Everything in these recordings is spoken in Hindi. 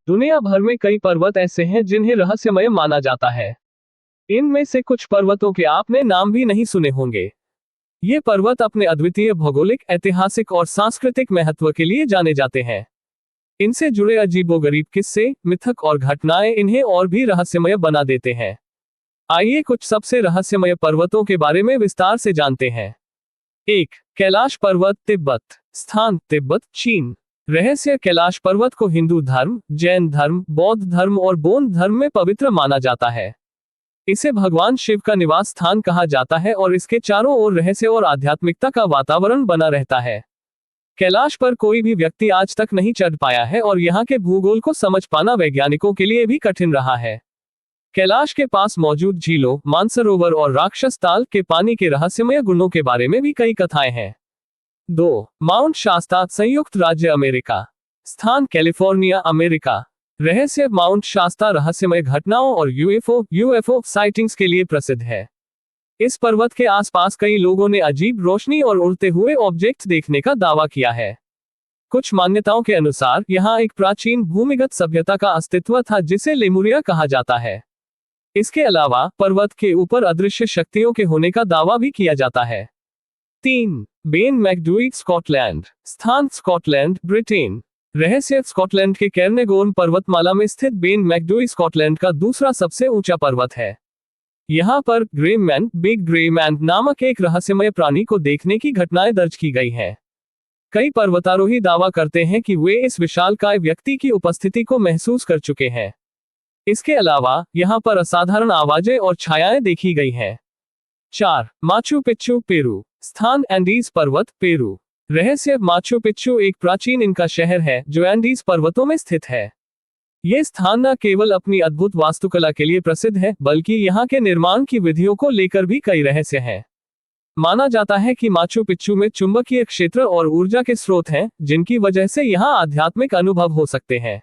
दुनिया भर में कई पर्वत ऐसे हैं जिन्हें रहस्यमय माना जाता है। इनमें से कुछ पर्वतों के आपने नाम भी नहीं सुने होंगे। ये पर्वत अपने अद्वितीय भौगोलिक, ऐतिहासिक और सांस्कृतिक महत्व के लिए जाने जाते हैं। इनसे जुड़े अजीबोगरीब किस्से, मिथक और घटनाएं इन्हें और भी रहस्यमय बना देते हैं। आइए कुछ सबसे रहस्यमय पर्वतों के बारे में विस्तार से जानते हैं। 1. कैलाश पर्वत, तिब्बत। स्थान तिब्बत, चीन। रहस्य कैलाश पर्वत को हिंदू धर्म, जैन धर्म, बौद्ध धर्म और बौद्ध धर्म में पवित्र माना जाता है। इसे भगवान शिव का निवास स्थान कहा जाता है और इसके चारों ओर रहस्य और आध्यात्मिकता का वातावरण बना रहता है। कैलाश पर कोई भी व्यक्ति आज तक नहीं चढ़ पाया है और यहाँ के भूगोल को समझ पाना वैज्ञानिकों के लिए भी कठिन रहा है। कैलाश के पास मौजूद झीलों, मानसरोवर और राक्षस ताल के पानी के रहस्यमय गुणों के बारे में भी कई कथाएं हैं। 2. माउंट शास्ता, संयुक्त राज्य अमेरिका। स्थान कैलिफोर्निया, अमेरिका। रहस्य माउंट शास्ता रहस्यमय घटनाओं और यूएफओ साइटिंग्स के लिए प्रसिद्ध है। इस पर्वत के आसपास कई लोगों ने अजीब रोशनी और उड़ते हुए ऑब्जेक्ट्स देखने का दावा किया है। कुछ मान्यताओं के अनुसार यहाँ एक प्राचीन भूमिगत सभ्यता का अस्तित्व था जिसे लेमुरिया कहा जाता है। इसके अलावा पर्वत के ऊपर अदृश्य शक्तियों के होने का दावा भी किया जाता है। 3. Ben Macdui, Scotland. स्थान स्कॉटलैंड, ब्रिटेन। रहस्य स्कॉटलैंड के कैर्नेगोर्न पर्वतमाला में स्थित बेन मैकडूई स्कॉटलैंड का दूसरा सबसे ऊंचा पर्वत है। यहाँ पर grey man, big grey man नामक एक रहस्यमय प्राणी को देखने की घटनाएं दर्ज की गई हैं। कई पर्वतारोही दावा करते हैं कि वे इस विशालकाय व्यक्ति की उपस्थिति को महसूस कर चुके हैं। इसके अलावा यहाँ पर असाधारण आवाजें और छायाएं देखी गई हैं। 4. Machu Picchu, Peru. स्थान एंडीज पर्वत, पेरू। रहस्य माचू पिच्चू एक प्राचीन इनका शहर है जो एंडीज पर्वतों में स्थित है। ये स्थान न केवल अपनी अद्भुत वास्तुकला के लिए प्रसिद्ध है बल्कि यहाँ के निर्माण की विधियों को लेकर भी कई रहस्य हैं। माना जाता है कि माचू पिच्चू में चुंबकीय क्षेत्र और ऊर्जा के स्रोत हैं जिनकी वजह से यहाँ आध्यात्मिक अनुभव हो सकते हैं।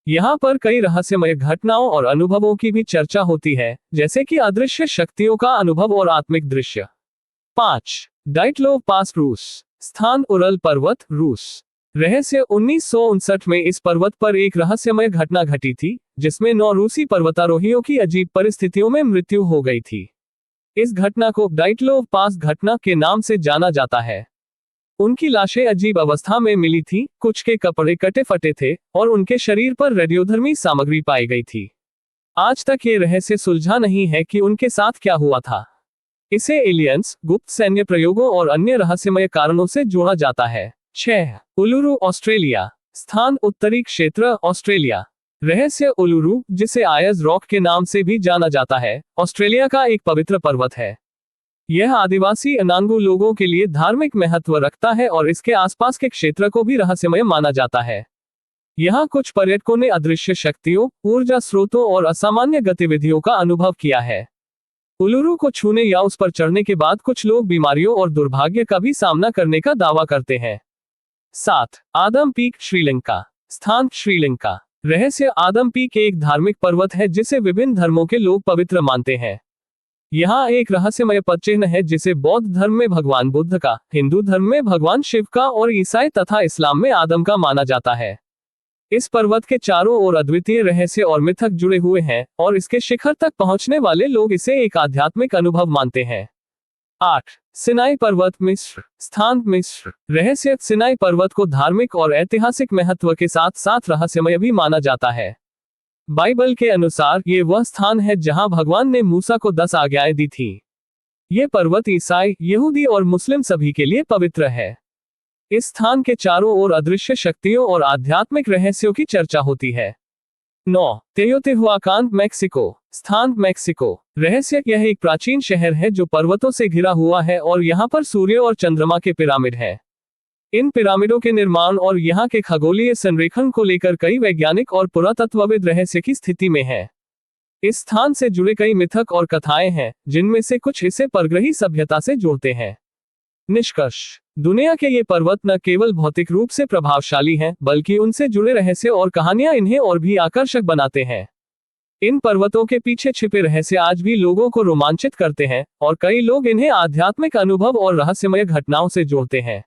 यहाँ पर कई रहस्यमय घटनाओं और अनुभवों की भी चर्चा होती है, जैसे कि अदृश्य शक्तियों का अनुभव और आत्मिक दृश्य। 5. डाइटलोव पास, रूस। स्थान उरल पर्वत, रूस। रहस्य 1959 में इस पर्वत पर एक रहस्यमय घटना घटी थी जिसमें 9 रूसी पर्वतारोहियों की अजीब परिस्थितियों में मृत्यु हो गई थी। इस घटना को डाइटलोव पास घटना के नाम से जाना जाता है। उनकी लाशें अजीब अवस्था में मिली थी, कुछ के कपड़े कटे फटे थे और उनके शरीर पर रेडियोधर्मी सामग्री पाई गई थी। आज तक ये रहस्य सुलझा नहीं है कि उनके साथ क्या हुआ था। इसे एलियंस, गुप्त सैन्य प्रयोगों और अन्य रहस्यमय कारणों से जोड़ा जाता है। 6. Uluru, Australia. स्थान उत्तरी क्षेत्र, ऑस्ट्रेलिया। रहस्य उलुरु, जिसे आयज रॉक के नाम से भी जाना जाता है, ऑस्ट्रेलिया का एक पवित्र पर्वत है। यह आदिवासी अनांगू लोगों के लिए धार्मिक महत्व रखता है और इसके आसपास के क्षेत्र को भी रहस्यमय माना जाता है। यहाँ कुछ पर्यटकों ने अदृश्य शक्तियों, ऊर्जा स्रोतों और असामान्य गतिविधियों का अनुभव किया है। उलुरु को छूने या उस पर चढ़ने के बाद कुछ लोग बीमारियों और दुर्भाग्य का भी सामना करने का दावा करते हैं। 7. आदम पीक, श्रीलंका। स्थान श्रीलंका। रहस्य आदम पीक एक धार्मिक पर्वत है जिसे विभिन्न धर्मों के लोग पवित्र मानते हैं। यहाँ एक रहस्यमय पदचिह्न है जिसे बौद्ध धर्म में भगवान बुद्ध का, हिंदू धर्म में भगवान शिव का और ईसाई तथा इस्लाम में आदम का माना जाता है। इस पर्वत के चारों ओर अद्वितीय रहस्य और मिथक जुड़े हुए हैं और इसके शिखर तक पहुंचने वाले लोग इसे एक आध्यात्मिक अनुभव मानते हैं। 8. सिनाई पर्वत, मिस्र। स्थान मिस्र। रहस्य सिनाई पर्वत को धार्मिक और ऐतिहासिक महत्व के साथ साथ रहस्यमय भी माना जाता है। बाइबल के अनुसार ये वह स्थान है जहां भगवान ने मूसा को 10 आज्ञाएं दी थी। ये पर्वत ईसाई, यहूदी और मुस्लिम सभी के लिए पवित्र है। इस स्थान के चारों ओर अदृश्य शक्तियों और आध्यात्मिक रहस्यों की चर्चा होती है। 9. तेओतिहुआकान, मैक्सिको। स्थान मैक्सिको। रहस्य यह एक प्राचीन शहर है जो पर्वतों से घिरा हुआ है और यहाँ पर सूर्य और चंद्रमा के पिरामिड हैं। इन पिरामिडों के निर्माण और यहाँ के खगोलीय संरेखण को लेकर कई वैज्ञानिक और पुरातत्वविद रहस्य की स्थिति में हैं। इस स्थान से जुड़े कई मिथक और कथाएं हैं जिनमें से कुछ इसे परग्रही सभ्यता से जोड़ते हैं। निष्कर्ष: दुनिया के ये पर्वत न केवल भौतिक रूप से प्रभावशाली हैं बल्कि उनसे जुड़े रहस्य और कहानियां इन्हें और भी आकर्षक बनाते हैं। इन पर्वतों के पीछे छिपे रहस्य आज भी लोगों को रोमांचित करते हैं और कई लोग इन्हें आध्यात्मिक अनुभव और रहस्यमय घटनाओं से जोड़ते हैं।